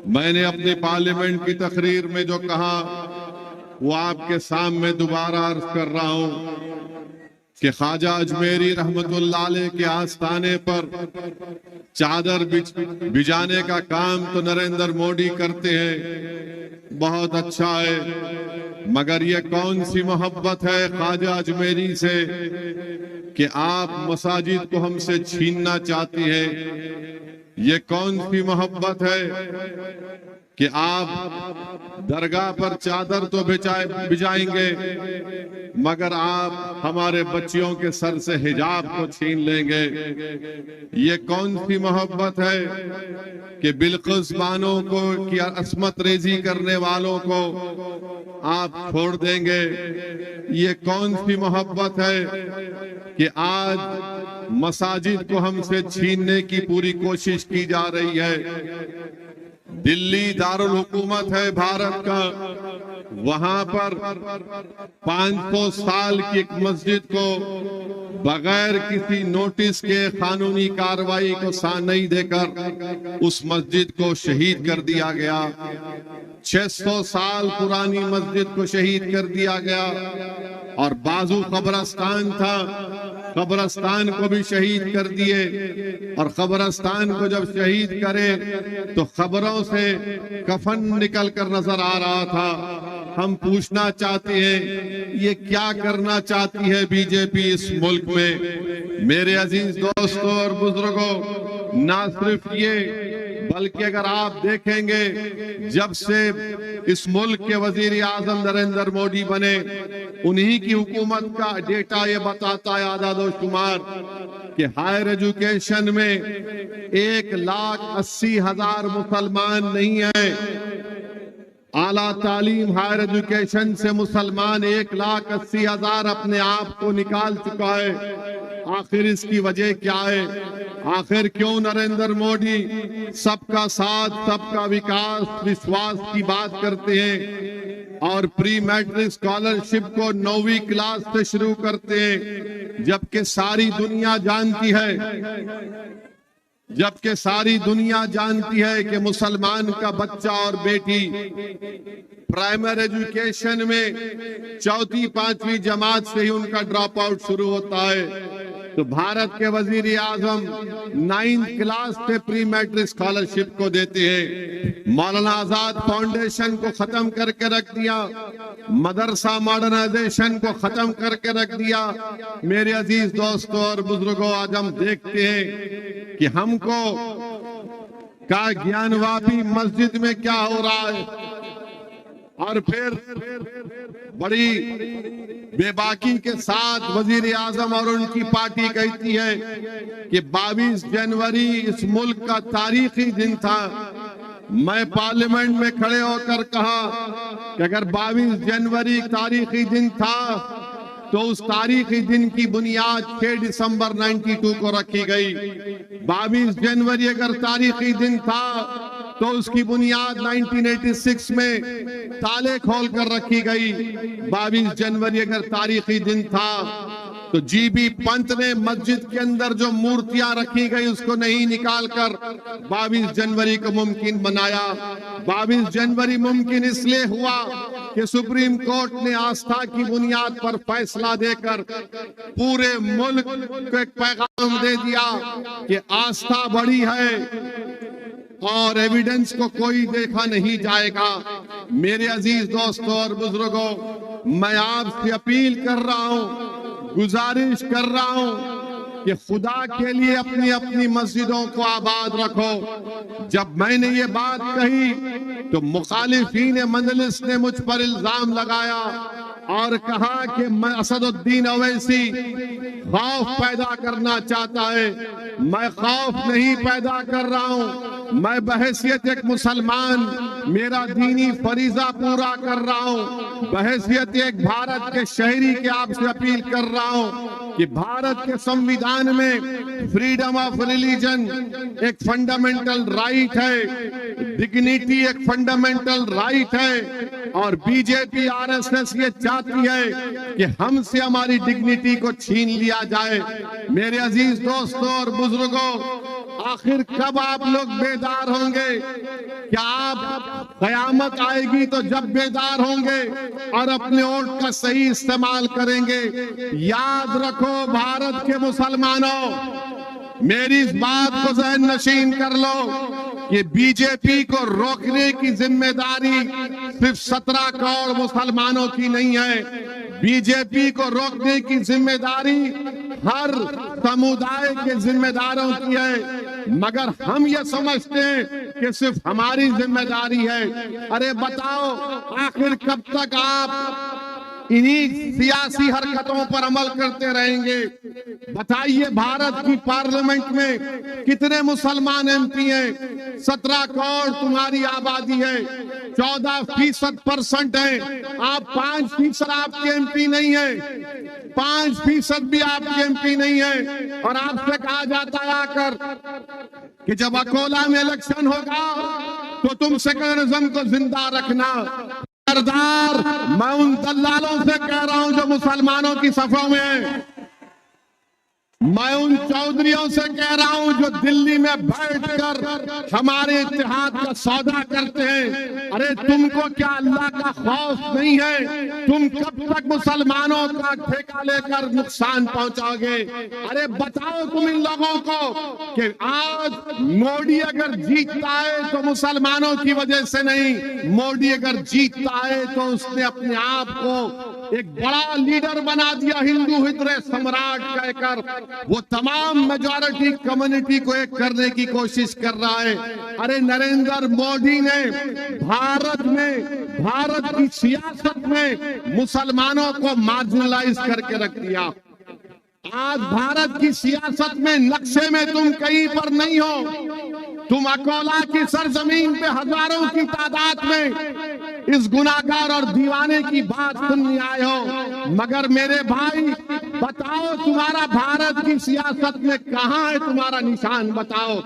मैंने अपनी पार्लियामेंट की तकरीर में जो कहा वो आपके सामने दोबारा अर्ज कर रहा हूं कि ख्वाजा अजमेरी रहमतुल्लाह अलैह के आस्थाने पर चादर बिछाने का काम तो नरेंद्र मोदी करते हैं, बहुत अच्छा है, मगर ये कौन सी मोहब्बत है ख्वाजा अजमेरी से कि आप मसाजिद को हमसे छीनना चाहती हैं। ये कौन सी मोहब्बत है कि आप दरगाह पर चादर तो बिछाएंगे मगर आप हमारे बच्चियों के सर से हिजाब को छीन लेंगे। ये कौन सी मोहब्बत है कि बिल्किस बानो को की अस्मत रेजी करने वालों को आप छोड़ देंगे। ये कौन सी मोहब्बत है कि आज मसाजिद को हमसे छीनने की पूरी कोशिश की जा रही है। दिल्ली दारुल हुकूमत है भारत का, वहां पर 500 साल की एक मस्जिद को बगैर किसी नोटिस के कानूनी कार्रवाई को साथ नहीं देकर उस मस्जिद को शहीद कर दिया गया। 600 साल पुरानी मस्जिद को शहीद कर दिया गया और बाजू कब्रस्तान था, कब्रस्तान को भी शहीद कर दिए। और कब्रस्तान को जब शहीद करे तो खबरों से कफन निकल कर नजर आ रहा था। हम पूछना चाहते हैं ये क्या करना चाहती है बीजेपी इस मुल्क में। मेरे अजीज दोस्तों और बुजुर्गों, ना सिर्फ ये बल्कि अगर आप देखेंगे जब से इस मुल्क के वजीर आजम नरेंद्र मोदी बने उन्हीं की हुकूमत का डेटा ये बताता है आदादोशुमार कि हायर एजुकेशन में 1,80,000 मुसलमान नहीं है। आला तालीम हायर एजुकेशन से मुसलमान 1,80,000 अपने आप को निकाल चुका है। आखिर इसकी वजह क्या है? आखिर क्यों नरेंद्र मोदी सबका साथ सबका विकास विश्वास की बात करते हैं और प्री मैट्रिक स्कॉलरशिप को 9वीं क्लास से शुरू करते हैं, जबकि सारी दुनिया जानती है कि मुसलमान का बच्चा और बेटी प्राइमरी एजुकेशन में 4वीं 5वीं जमात से ही उनका ड्रॉप आउट शुरू होता है। तो भारत के वजीर आजम 9th क्लास से प्री मैट्रिक स्कॉलरशिप को देते हैं। मौलाना आजाद फाउंडेशन को खत्म करके रख दिया, मदरसा मॉडर्नाइजेशन को खत्म करके रख दिया। मेरे अजीज दोस्तों और बुजुर्गों, आज हम देखते हैं कि हमको का ज्ञानवापी मस्जिद में क्या हो रहा है और फिर बड़ी बेबाकी के साथ वजीर आजम और उनकी पार्टी कहती है कि 22 जनवरी इस मुल्क का तारीखी दिन था। मैं पार्लियामेंट में खड़े होकर कहा कि अगर 22 जनवरी तारीखी दिन था तो उस तारीखी दिन की बुनियाद 6 दिसंबर 92 को रखी गई। 22 जनवरी अगर तारीखी दिन था तो उसकी बुनियाद 1986 में ताले खोल कर रखी गई। 22 जनवरी अगर तारीखी दिन था तो जीबी पंत ने मस्जिद के अंदर जो मूर्तियां रखी गई उसको नहीं निकालकर 22 जनवरी को मुमकिन बनाया। 22 जनवरी मुमकिन इसलिए हुआ कि सुप्रीम कोर्ट ने आस्था की बुनियाद पर फैसला देकर पूरे मुल्क को एक पैगाम दे दिया कि आस्था बड़ी है और एविडेंस को कोई देखा नहीं जाएगा। मेरे अजीज दोस्तों और बुजुर्गों, मैं आपसे अपील कर रहा हूं, गुजारिश कर रहा हूं कि खुदा के लिए अपनी अपनी मस्जिदों को आबाद रखो। जब मैंने ये बात कही तो मुखालिफीन मजलिस ने मुझ पर इल्जाम लगाया और कहा कि मैं असदुद्दीन अवैसी खौफ पैदा करना चाहता है। मैं खौफ नहीं पैदा कर रहा हूं, मैं बहैसियत एक मुसलमान मेरा दीनी फरीजा पूरा कर रहा हूं। बहैसियत एक भारत के शहरी के आपसे अपील कर रहा हूं कि भारत के संविधान में फ्रीडम ऑफ रिलीजन एक फंडामेंटल राइट है, डिग्निटी एक फंडामेंटल राइट है और बीजेपी आरएसएस ये चाहती है कि हमसे हमारी डिग्निटी को छीन लिया जाए। मेरे अजीज दोस्तों और बुजुर्गों, आखिर कब आप लोग बेदार होंगे? क्या आप कयामत आएगी तो जब बेदार होंगे और अपने वोट का सही इस्तेमाल करेंगे? याद रखो भारत के मुसलमानों, मेरी इस बात को ज़हन नशीन कर लो कि बीजेपी को रोकने की जिम्मेदारी सिर्फ 17 करोड़ मुसलमानों की नहीं है। बीजेपी को रोकने की जिम्मेदारी हर समुदाय के जिम्मेदारों की है, मगर हम ये समझते हैं कि सिर्फ हमारी जिम्मेदारी है। अरे बताओ, आखिर कब तक आप इन्हीं सियासी हरकतों पर अमल करते रहेंगे? बताइए, भारत की पार्लियामेंट में कितने मुसलमान एमपी हैं? 17 करोड़ तुम्हारी आबादी है, 14% है। आप 5% आपके एमपी नहीं है, 5% भी आपके एमपी नहीं है। और आपसे कहा जाता है आकर कि जब अकोला में इलेक्शन होगा तो तुम सेकुलरिज्म को जिंदा रखना। सरदार, मैं उन दलालों से कह रहा हूं जो मुसलमानों की सफों में हैं। मैं उन चौधरियों से कह रहा हूं जो दिल्ली में बैठकर हमारे इत्तेहाद का सौदा करते हैं। अरे तुमको क्या अल्लाह का खौफ नहीं है? तुम कब तक मुसलमानों का ठेका लेकर नुकसान पहुंचाओगे? अरे बताओ तुम इन लोगों को कि आज मोदी अगर जीतता है तो मुसलमानों की वजह से नहीं, मोदी अगर जीतता है तो उसने अपने आप को एक बड़ा लीडर बना दिया, हिंदू हृदय सम्राट कहकर वो तमाम मेजॉरिटी कम्युनिटी को एक करने की कोशिश कर रहा है। अरे नरेंद्र मोदी ने भारत की सियासत में मुसलमानों को मार्जिनलाइज करके रख दिया। आज भारत की सियासत में नक्शे में तुम कहीं पर नहीं हो। तुम अकोला की सरजमीन पे हजारों की तादाद में इस गुनाहगार और दीवाने की बात सुनने आए हो, मगर मेरे भाई बताओ, तुम्हारा भारत की सियासत में कहां है तुम्हारा निशान? बताओ।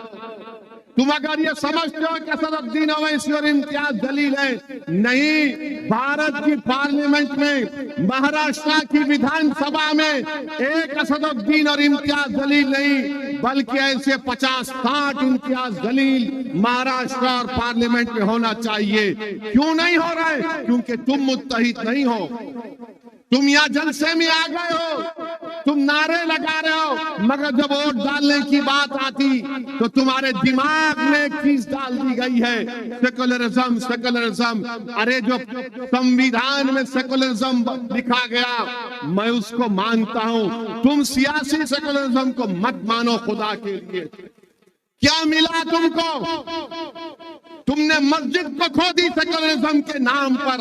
तुम अगर ये समझते हो कि असदुद्दीन ओवैसी और इम्तियाज जलील है, नहीं। भारत की पार्लियामेंट में, महाराष्ट्र की विधानसभा में एक असदुद्दीन और इम्तियाज जलील नहीं, बल्कि ऐसे 50-60 इम्तियाज जलील महाराष्ट्र और पार्लियामेंट में होना चाहिए। क्यों नहीं हो रहा है? क्योंकि तुम मुत्तहिद नहीं हो। तुम यहाँ जलसे में आ गए हो, तुम नारे लगा रहे हो, मगर जब वोट डालने की बात आती तो तुम्हारे दिमाग में एक चीज डाल दी गई है, सेकुलरिज्म, सेकुलरिज्म। अरे जो संविधान में सेकुलरिज्म लिखा गया, मैं उसको मानता हूं। तुम सियासी सेकुलरिज्म को मत मानो खुदा के लिए। क्या मिला तुमको? तुमने मस्जिद को खो दी सेकुलरिज्म के नाम पर।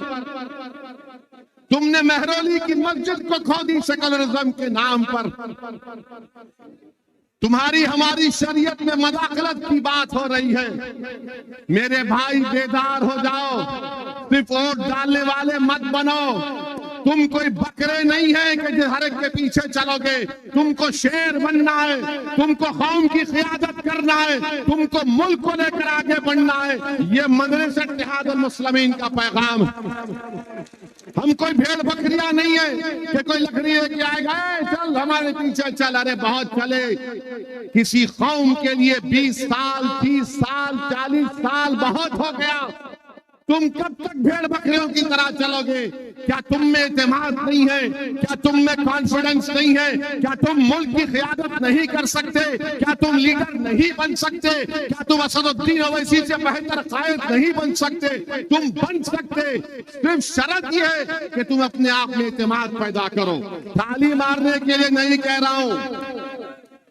तुमने मेहरौली की मस्जिद को खो दी सेकुलरिज्म के नाम पर। तुम्हारी हमारी शरीयत में मदाखलत की बात हो रही है। मेरे भाई बेदार हो जाओ, सिर्फ वोट डालने वाले मत बनो। तुम कोई बकरे नहीं है कि हर एक के पीछे चलोगे। तुमको शेर बनना है, तुमको कौम की क़ियादत करना है, तुमको मुल्क को लेकर आगे बढ़ना है। ये मजलिस इत्तेहादुल मुस्लिमीन का पैगाम। हम कोई भेड़ बकरियां नहीं है कि कोई लकड़ी लेके आएगा, चल हमारे पीछे चल। अरे बहुत चले। किसी कौम के लिए 20 साल, 30 साल, 40 साल बहुत हो गया। तुम कब तक भेड़ बकरियों की तरह चलोगे? क्या तुम में एतमाद नहीं है? क्या तुम में कॉन्फिडेंस नहीं है? क्या तुम मुल्क की क़ियादत नहीं कर सकते? क्या तुम लीडर नहीं बन सकते? क्या तुम असदुद्दीन ओवैसी से बेहतर कायद नहीं बन सकते? तुम बन सकते, सिर्फ शर्त यह है कि तुम अपने आप में एतमाद पैदा करो। ताली मारने के लिए नहीं कह रहा हूं,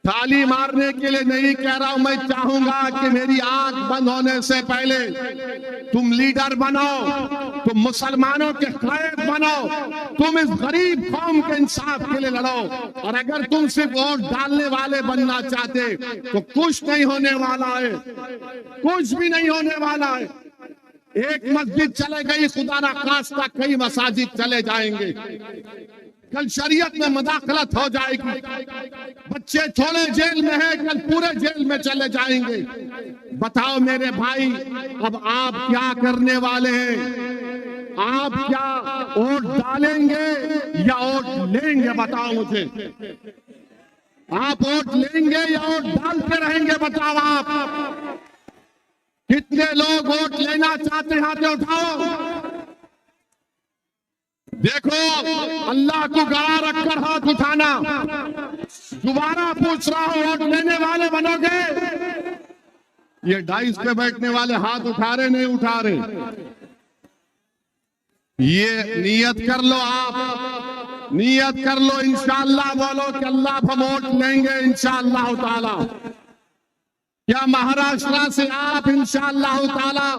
ताली मारने के लिए नहीं कह रहा हूं। मैं चाहूंगा कि मेरी आंख बंद होने से पहले तुम लीडर बनो, तुम मुसलमानों के कायद बनो, तुम इस गरीब कौम के इंसाफ के लिए लड़ो। और अगर तुम सिर्फ वोट डालने वाले बनना चाहते तो कुछ नहीं होने वाला है, कुछ भी नहीं होने वाला है। एक मस्जिद चले गई, खुदा ना खास्ता कई मसाजिद चले जाएंगे। कल शरीयत में मदाखलत हो जाएगी। बच्चे थोड़े जेल में हैं, कल पूरे जेल में चले जाएंगे। बताओ मेरे भाई, अब आप क्या करने वाले हैं? आप क्या वोट डालेंगे या वोट लेंगे? बताओ मुझे। आप वोट लेंगे या वोट डालते रहेंगे? बताओ आप, कितने लोग वोट लेना चाहते हैं? हाथ उठाओ। देखो, अल्लाह को गवाह रखकर हाथ उठाना। दोबारा पूछ रहा हूं, वोट लेने वाले बनोगे? ये डाइस पे बैठने वाले हाथ उठा रहे नहीं उठा रहे? ये नियत कर लो, आप नियत कर लो, इंशाअल्लाह बोलो कि अल्लाह हम वोट लेंगे इंशाअल्लाह ताला। क्या महाराष्ट्र से आप इंशाअल्लाह ताला,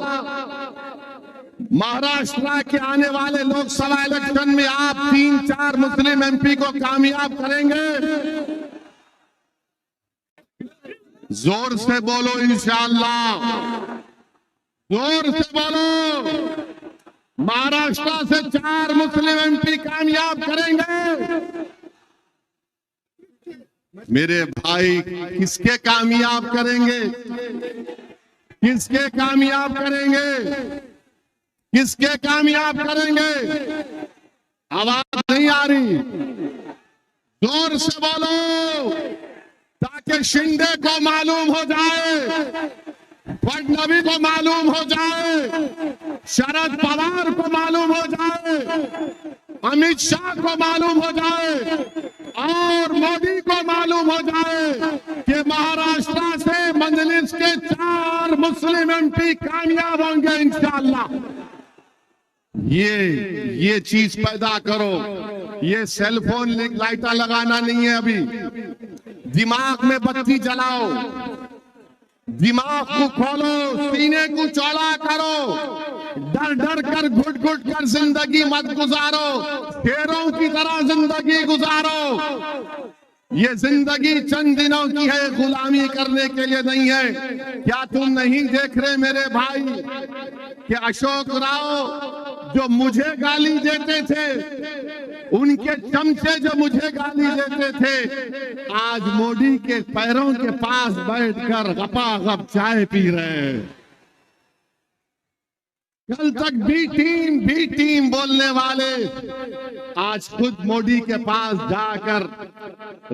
महाराष्ट्र के आने वाले लोकसभा इलेक्शन में आप 3-4 मुस्लिम एमपी को कामयाब करेंगे? जोर से बोलो इंशाअल्लाह, जोर से बोलो। महाराष्ट्र से 4 मुस्लिम एमपी कामयाब करेंगे। मेरे भाई, किसके कामयाब करेंगे? किसके कामयाब करेंगे? किसके कामयाब करेंगे? आवाज नहीं आ रही, जोर से बोलो ताकि शिंदे को मालूम हो जाए, फडणवीस को मालूम हो जाए, शरद पवार को मालूम हो जाए, अमित शाह को मालूम हो जाए और मोदी को मालूम हो जाए कि महाराष्ट्र से मजलिस के 4 मुस्लिम एमपी कामयाब होंगे इंशाअल्लाह। ये चीज पैदा करो। ये सेलफोन लाइटा लगाना नहीं है, अभी दिमाग में बत्ती जलाओ, दिमाग को खोलो, सीने को चौड़ा करो, डर डर कर घुट घुट कर जिंदगी मत गुजारो, शेरों की तरह जिंदगी गुजारो। ये जिंदगी चंद दिनों की है, गुलामी करने के लिए नहीं है। क्या तुम नहीं देख रहे मेरे भाई कि अशोक राव जो मुझे गाली देते थे, उनके चमचे जो मुझे गाली देते थे, आज मोदी के पैरों के पास बैठकर गपागप चाय पी रहे हैं। कल तक बी टीम बोलने वाले आज खुद मोदी के पास जाकर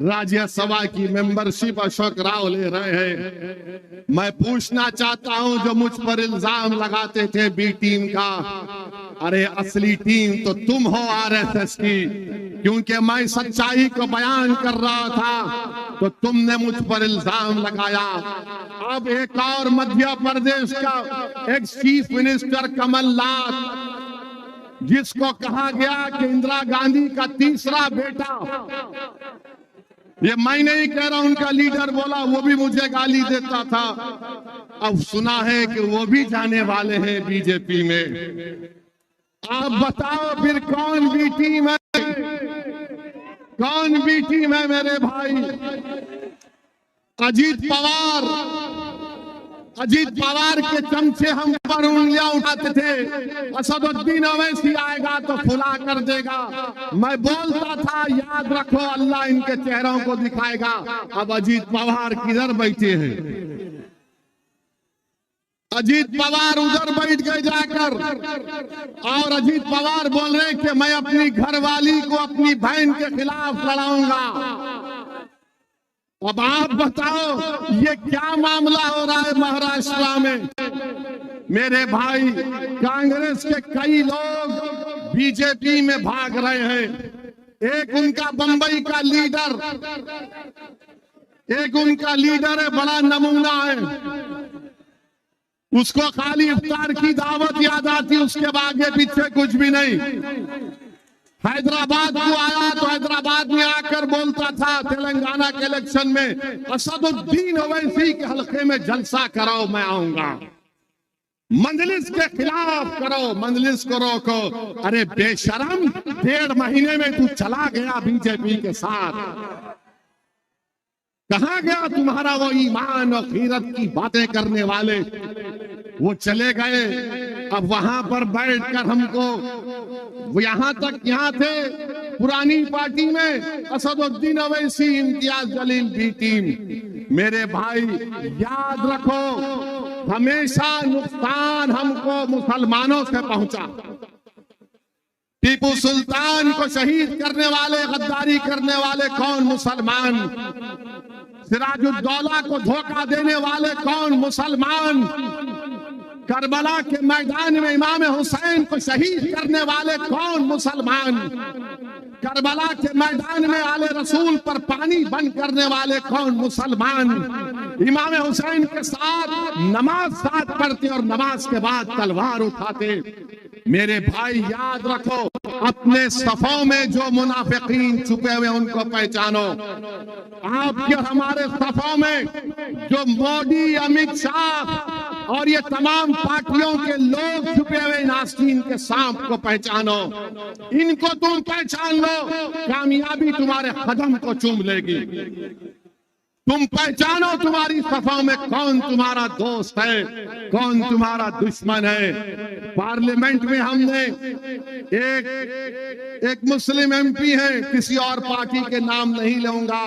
राज्यसभा की मेंबरशिप अशोक राव ले रहे हैं। मैं पूछना चाहता हूं, जो मुझ पर इल्जाम लगाते थे बी टीम का, अरे असली टीम तो तुम हो आरएसएस की, क्योंकि मैं सच्चाई को बयान कर रहा था तो तुमने मुझ पर इल्जाम लगाया। अब एक और मध्य प्रदेश का एक्स चीफ मिनिस्टर कमलनाथ, जिसको कहा गया कि इंदिरा गांधी का तीसरा बेटा, ये मैं नहीं कह रहा, उनका लीडर बोला, वो भी मुझे गाली देता था। अब सुना है कि वो भी जाने वाले हैं बीजेपी में। आप बताओ फिर कौन बी टीम है? कौन बी टीम है मेरे भाई? अजीत पवार के चमचे हम पर उंगलियां उठाते थे। असदुद्दीन अवैसी आएगा तो खुला कर देगा। मैं बोलता था, याद रखो अल्लाह इनके चेहरों को दिखाएगा। अब अजीत पवार किधर बैठे हैं? अजीत पवार उधर बैठ गए जाकर, और अजीत पवार बोल रहे कि मैं अपनी घरवाली को अपनी बहन के खिलाफ लड़ाऊंगा। अब आप बताओ ये क्या मामला हो रहा है महाराष्ट्र में? मेरे भाई, कांग्रेस के कई लोग बीजेपी में भाग रहे हैं। एक उनका बंबई का लीडर, है, बड़ा नमूना है। उसको खाली इफ्तार की दावत याद आती, उसके आगे पीछे कुछ भी नहीं। हैदराबाद को आया तो हैदराबाद में आकर बोलता था तेलंगाना के इलेक्शन में, असदुद्दीन ओवैसी के हल्के में जलसा कराओ, मैं आऊंगा। मंजलिस के खिलाफ करो, मंजलिस को रोको। अरे बेशरम, 1.5 महीने में तू चला गया बीजेपी के साथ। कहां गया तुम्हारा वो ईमान और खीरत की बातें करने वाले? वो चले गए। अब वहां पर बैठकर हमको, वो यहाँ थे पुरानी पार्टी में, असदुद्दीन ओवैसी, इम्तियाज जलील बी टीम। मेरे भाई याद रखो, हमेशा नुकसान हमको मुसलमानों से पहुंचा। टीपू सुल्तान को शहीद करने वाले, गद्दारी करने वाले कौन? मुसलमान। सिराजुद्दौला को धोखा देने वाले कौन? मुसलमान। करबला के मैदान में इमाम हुसैन को शहीद करने वाले कौन? मुसलमान। करबला के मैदान में आले रसूल पर पानी बंद करने वाले कौन? मुसलमान। इमाम हुसैन के साथ नमाज साथ पढ़ते और नमाज के बाद तलवार उठाते। मेरे भाई याद रखो, अपने सफों में जो मुनाफिकीन छुपे हुए उनको पहचानो। आपके हमारे सफों में जो मोदी, अमित शाह और ये तमाम पार्टियों के लोग छुपे हुए आस्तीन के सांप को पहचानो। इनको तुम पहचान लो, कामयाबी तुम्हारे कदम को चूम लेगी। तुम पहचानो तुम्हारी सफाओं में कौन तुम्हारा दोस्त है, कौन तुम्हारा दुश्मन है। पार्लियामेंट में हमने एक मुस्लिम एमपी है, किसी और पार्टी के नाम नहीं लूंगा,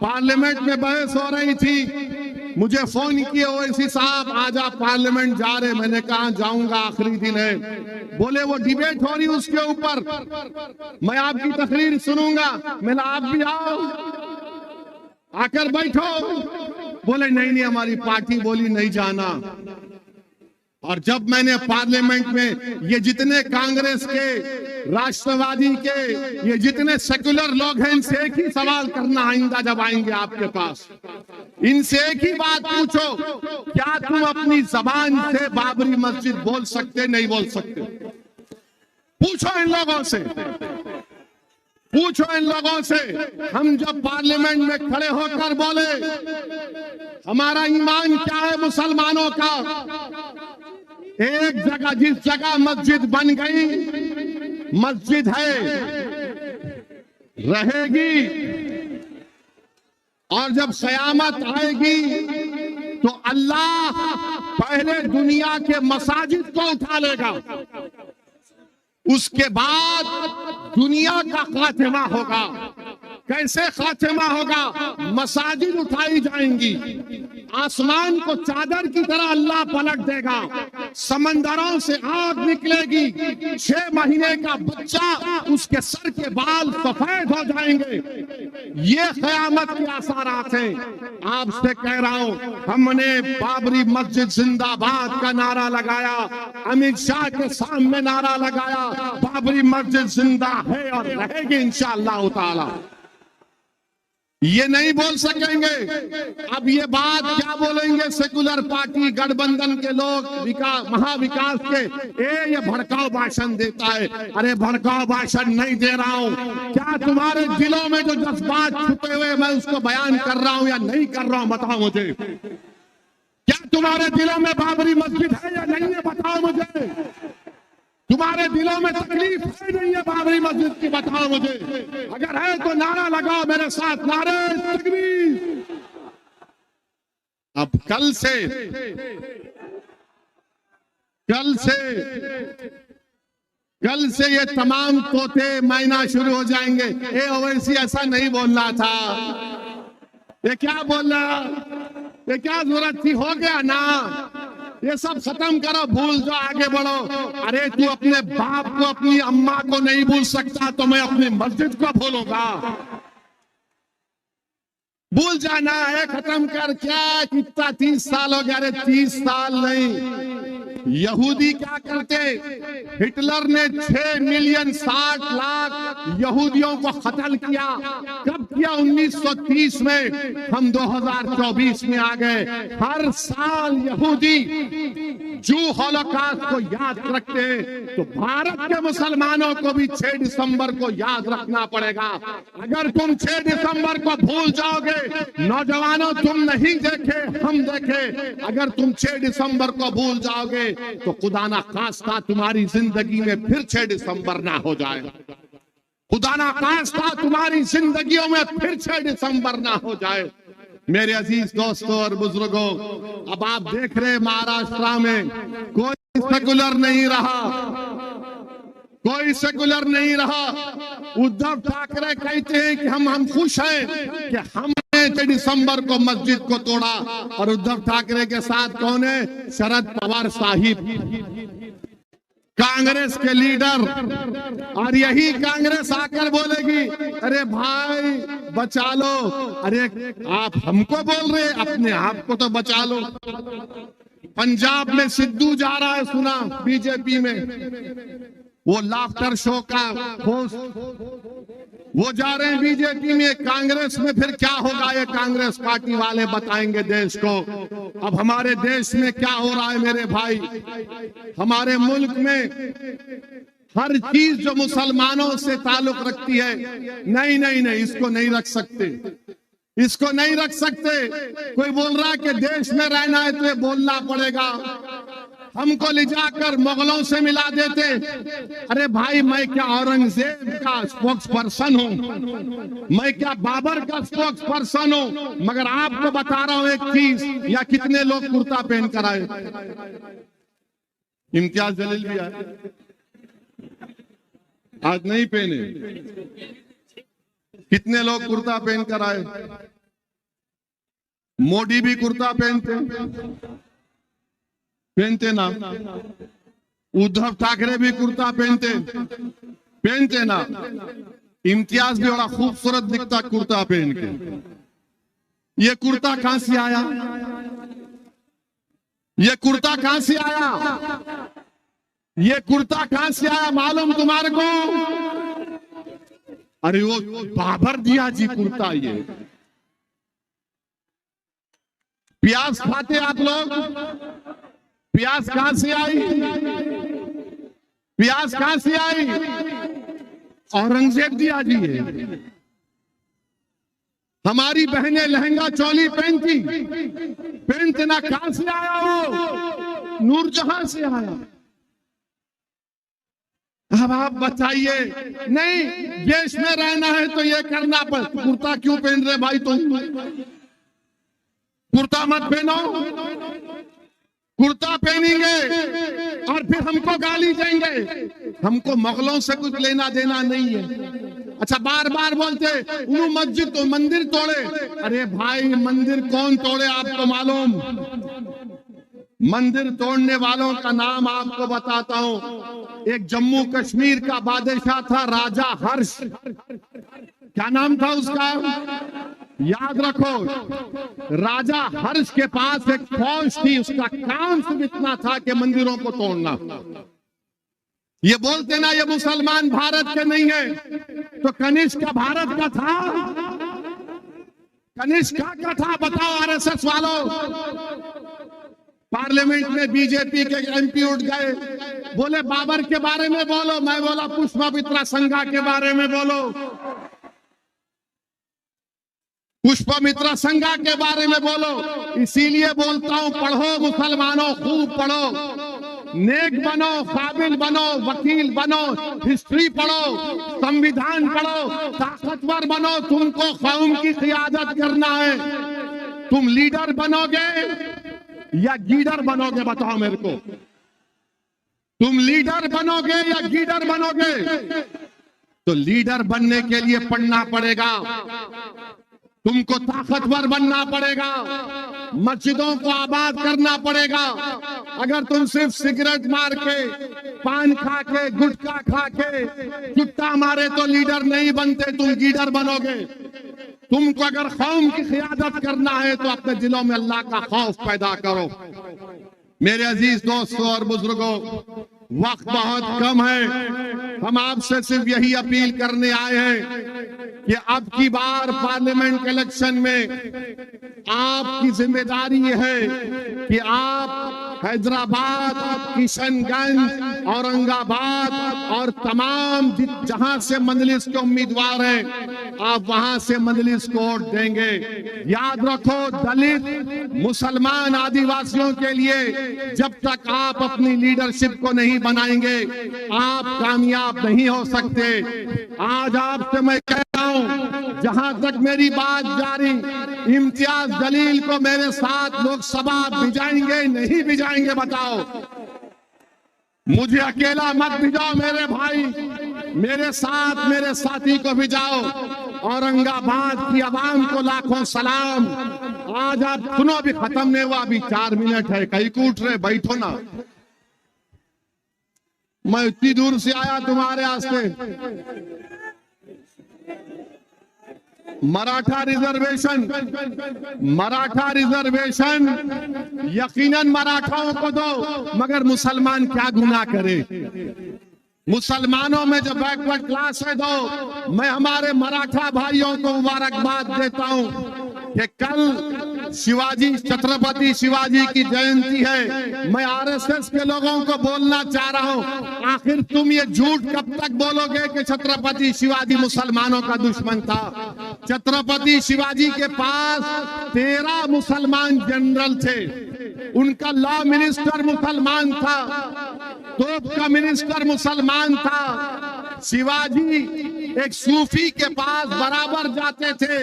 पार्लियामेंट में बहस हो रही थी, मुझे फोन किए ओवैसी साहब आज आप पार्लियामेंट जा रहे। मैंने कहा जाऊंगा, आखिरी दिन है। बोले वो डिबेट हो रही उसके ऊपर, मैं आपकी तकरीर सुनूंगा। मैंने आप भी आओ, आकर बैठो। बोले नहीं हमारी पार्टी बोली नहीं जाना। और जब मैंने पार्लियामेंट में ये जितने कांग्रेस के, राष्ट्रवादी के, ये जितने सेक्युलर लोग हैं, इनसे एक ही सवाल करना आइंदा जब आएंगे आपके पास, इनसे एक ही बात पूछो, क्या तुम अपनी जबान से बाबरी मस्जिद बोल सकते? नहीं बोल सकते? पूछो इन लोगों से, पूछो इन लोगों से। हम जब पार्लियामेंट में खड़े होकर बोले हमारा ईमान क्या है मुसलमानों का, एक जगह जिस जगह मस्जिद बन गई, मस्जिद है, रहेगी, और जब क़यामत आएगी तो अल्लाह पहले दुनिया के मसाजिद को उठा लेगा, उसके बाद दुनिया का खात्मा होगा। कैसे खात्मा होगा? मसाजिद उठाई जाएंगी, आसमान को चादर की तरह अल्लाह पलट देगा, समंदरों से आग निकलेगी, 6 महीने का बच्चा, उसके सर के बाल सफेद हो जाएंगे। ये क़यामत के आसारात हैं। आपसे कह रहा हूं, हमने बाबरी मस्जिद जिंदाबाद का नारा लगाया, अमित शाह के सामने नारा लगाया, बाबरी मस्जिद जिंदा है और रहेगी इंशाअल्लाह ताला। ये नहीं बोल सकेंगे। अब ये बात क्या बोलेंगे सेकुलर पार्टी गठबंधन के लोग, महाविकास के, ये भड़काऊ भाषण देता है। अरे भड़काऊ भाषण नहीं दे रहा हूं। क्या तुम्हारे दिलों में जो जज्बात छुपे हुए मैं उसको बयान कर रहा हूं या नहीं कर रहा हूं? बताओ मुझे। क्या तुम्हारे दिलों में बाबरी मस्जिद है या नहीं है? बताओ मुझे। तुम्हारे दिलों में तकलीफ है नहीं है बाबरी मस्जिद की? बताओ मुझे। अगर है तो नारा लगाओ मेरे साथ, नारे तकबीर। अब कल से ये तमाम तोते मैना शुरू हो जाएंगे। ओवैसी ऐसा नहीं बोलना था, ये क्या बोल रहा, ये क्या जरूरत थी, हो गया ना, ये सब खत्म करो, भूल जाओ, आगे बढ़ो। अरे तू अपने बाप को, अपनी अम्मा को नहीं भूल सकता तो मैं अपनी मस्जिद को भूलूंगा? भूल जाना है, खत्म कर। क्या कितना 30 साल हो गया? अरे 30 साल नहीं। यहूदी क्या करते? हिटलर ने 6 मिलियन 60 लाख यहूदियों को कत्ल किया। कब किया? 1930 में। हम 2024 में आ गए। हर साल यहूदी जू हॉलोकॉस्ट को याद रखते हैं, तो भारत के मुसलमानों को भी 6 दिसंबर को याद रखना पड़ेगा। अगर तुम 6 दिसंबर को भूल जाओगे, नौजवानों तुम नहीं देखे हम देखे, अगर तुम 6 दिसंबर को भूल जाओगे तो खुदा ना खास्ता तुम्हारी जिंदगी में फिर 6 दिसंबर ना हो जाए। खुदा ना खास्ता तुम्हारी जिंदगियों में फिर 6 दिसंबर ना हो जाए। मेरे अजीज दोस्तों और बुजुर्गों, अब आप देख रहे महाराष्ट्र में कोई सेकुलर नहीं रहा, कोई सेकुलर नहीं रहा। उद्धव ठाकरे कहते हैं कि हम खुश हैं कि हमने 6 दिसंबर को मस्जिद को तोड़ा। और उद्धव ठाकरे के साथ कौन है? शरद पवार साहिब। कांग्रेस के लीडर, और यही कांग्रेस आकर बोलेगी अरे भाई बचा लो। अरे आप हमको बोल रहे, अपने आप को तो बचा लो। पंजाब में सिद्धू जा रहा है, सुना बीजेपी में, वो लाफ्टर शो का होस्ट, वो जा रहे हैं बीजेपी में। कांग्रेस में फिर क्या होगा, ये कांग्रेस पार्टी वाले बताएंगे देश को। अब हमारे देश में क्या हो रहा है मेरे भाई, हमारे मुल्क में हर चीज जो मुसलमानों से ताल्लुक रखती है, नहीं नहीं नहीं, इसको नहीं रख सकते, इसको नहीं रख सकते। कोई बोल रहा है कि देश में रहना है तो ये बोलना पड़ेगा। हमको ले जाकर मुगलों से मिला देते। अरे भाई मैं क्या औरंगजेब का स्पोक्स पर्सन हूँ, मैं क्या बाबर का स्पोक्स पर्सन हूँ? मगर आपको बता रहा हूं एक चीज, या कितने लोग कुर्ता पहन कर आए? इम्तियाज जलील भी आए, आज नहीं पहने। कितने लोग कुर्ता पहन कर आए? मोदी भी कुर्ता पहनते ना, उद्धव ठाकरे भी कुर्ता पहनते ना। इम्तियाज भी बड़ा खूबसूरत दिखता कुर्ता पहन के। ये कुर्ता कहां से आया? ये कुर्ता कहां से आया? ये कुर्ता कहां से आया मालूम तुम्हारे को? अरे वो बाबर दिया जी कुर्ता। ये प्याज खाते आप लोग? प्याज कहां से आई? प्याज कहां से आई? औरंगजेब दिया जी है। हमारी बहनें लहंगा चोली पहनते ना, कहां से आया वो? नूरजहां से आया। अब आप बताइए, नहीं देश में रहना है तो ये करना पर कुर्ता क्यों पहन रहे भाई? तुम कुर्ता मत पहनो। कुर्ता पहनेंगे और फिर हमको गाली देंगे। हमको मुगलों से कुछ लेना देना नहीं है। अच्छा बार बार बोलते उन्होंने मस्जिद तो मंदिर तोड़े। अरे भाई मंदिर कौन तोड़े आपको मालूम? मंदिर तोड़ने वालों का नाम आपको बताता हूं। एक जम्मू कश्मीर का बादशाह था, राजा हर्ष। क्या नाम था उसका? याद रखो, राजा हर्ष के पास एक फौज थी। उसका काम सिर्फ इतना था कि मंदिरों को तोड़ना। ये बोलते ना ये मुसलमान भारत के नहीं है, तो कनिष्क का भारत का था? कनिष्क का था? बताओ आरएसएस वालों। पार्लियामेंट में बीजेपी के एमपी उठ गए, बोले बाबर के बारे में बोलो। मैं बोला पुष्पमित्रा संघा के बारे में बोलो। पुष्पमित्रा संघा के बारे में बोलो। इसीलिए बोलता हूं, पढ़ो मुसलमानों, खूब पढ़ो, नेक बनो, काबिल बनो, वकील बनो, हिस्ट्री पढ़ो, संविधान पढ़ो, ताकतवर बनो। तुमको कौम की क़ियादत करना है। तुम लीडर बनोगे या गीडर बनोगे? बताओ मेरे को। तुम लीडर बनोगे या गीडर बनोगे? तो लीडर बनने के लिए पढ़ना पड़ेगा, तुमको ताकतवर बनना पड़ेगा, मस्जिदों को आबाद करना पड़ेगा। अगर तुम सिर्फ सिगरेट मार के, पान खा के, गुटखा खा के चुट्टा मारे तो लीडर नहीं बनते, तुम गीडर बनोगे। तुमको अगर कौम की क़ियादत करना है तो अपने दिलों में अल्लाह का खौफ पैदा करो। मेरे अजीज दोस्तों और बुजुर्गों, वक्त बहुत कम है। हम आपसे सिर्फ यही अपील करने आए हैं कि अब की बार पार्लियामेंट के इलेक्शन में आपकी जिम्मेदारी है कि आप हैदराबाद, किशनगंज, औरंगाबाद और तमाम जहां से मजलिस के उम्मीदवार हैं, आप वहां से मजलिस को वोट देंगे। याद रखो, दलित, मुसलमान, आदिवासियों के लिए जब तक आप अपनी लीडरशिप को नहीं बनाएंगे, आप कामयाब नहीं हो सकते। आज आपसे मैं कह रहा हूं, जहां तक मेरी बात जारी, इम्तियाज जलील को मेरे साथ लोकसभा भिजाएंगे नहीं भिजाएंगे? बताओ। मुझे अकेला मत भिजाओ मेरे भाई, मेरे साथ मेरे साथी को भिजाओ। औरंगाबाद की आवाम को लाखों सलाम। आज आप सुनो, अभी खत्म नहीं हुआ, अभी 4 मिनट है, कहीं कूट रहे, बैठो ना। मैं इतनी दूर से आया तुम्हारे वास्ते। मराठा रिजर्वेशन, मराठा रिजर्वेशन यकीनन मराठाओं को दो, मगर मुसलमान क्या गुनाह करे? मुसलमानों में जो बैकवर्ड क्लास है दो। मैं हमारे मराठा भाइयों को मुबारकबाद देता हूं कि कल शिवाजी, छत्रपति शिवाजी की जयंती है। मैं आरएसएस के लोगों को बोलना चाह रहा हूं, आखिर तुम ये झूठ कब तक बोलोगे कि छत्रपति शिवाजी मुसलमानों का दुश्मन था? छत्रपति शिवाजी के पास 13 मुसलमान जनरल थे, उनका लॉ मिनिस्टर मुसलमान था, तोप का मिनिस्टर मुसलमान था। शिवाजी एक सूफी के पास बराबर जाते थे,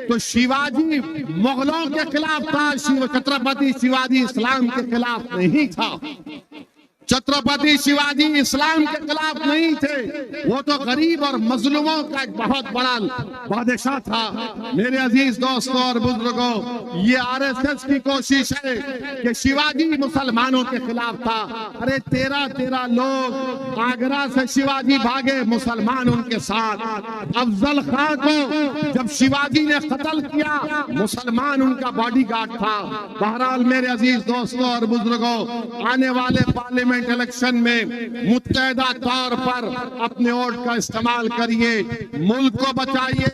तो शिवाजी मुगलों के खिलाफ था, छत्रपति शिवाजी इस्लाम के खिलाफ नहीं था। छत्रपति शिवाजी इस्लाम के खिलाफ नहीं थे, वो तो गरीब और मजलूमों का एक बहुत बड़ा बादशाह था। मेरे अजीज दोस्तों और बुजुर्गों, ये आरएसएस की कोशिश है कि शिवाजी मुसलमानों के खिलाफ था। अरे 13 लोग आगरा से शिवाजी भागे, मुसलमान उनके साथ। अफजल खां को जब शिवाजी ने कत्ल किया, मुसलमान उनका बॉडीगार्ड था। बहरहाल मेरे अजीज दोस्तों और बुजुर्गों, आने वाले पार्लियामेंट इलेक्शन में मुत्तहदा तौर पर अपने वोट का इस्तेमाल करिए, मुल्क को बचाइए।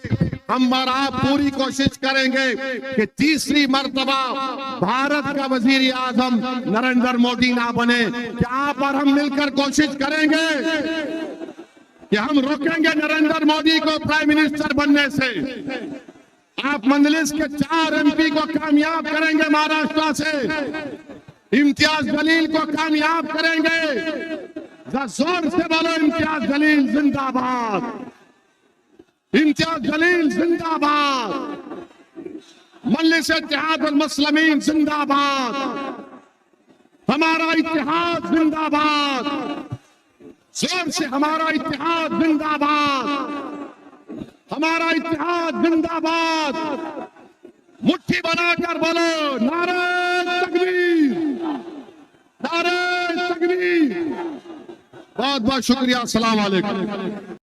हम और आप पूरी कोशिश करेंगे कि तीसरी मर्तबा भारत का वजीर आजम नरेंद्र मोदी ना बने। क्या आप और हम मिलकर कोशिश करेंगे कि हम रोकेंगे नरेंद्र मोदी को प्राइम मिनिस्टर बनने से? आप मंजलिस के 4 एमपी को कामयाब करेंगे महाराष्ट्र से, इम्तियाज जलील को कामयाब करेंगे। जोर से बोलो, इम्तियाज जलील जिंदाबाद, इम्तियाज जलील जिंदाबाद, मजलिस इत्तेहादुल मुस्लिमीन जिंदाबाद, हमारा इत्तेहाद जिंदाबाद, जोर से हमारा इत्तेहाद जिंदाबाद, हमारा इत्तेहाद जिंदाबाद। मुट्ठी बनाकर बोलो, नारे तकबीर, नारे तकबीर। बहुत बहुत शुक्रिया। अस्सलाम वालेकुम।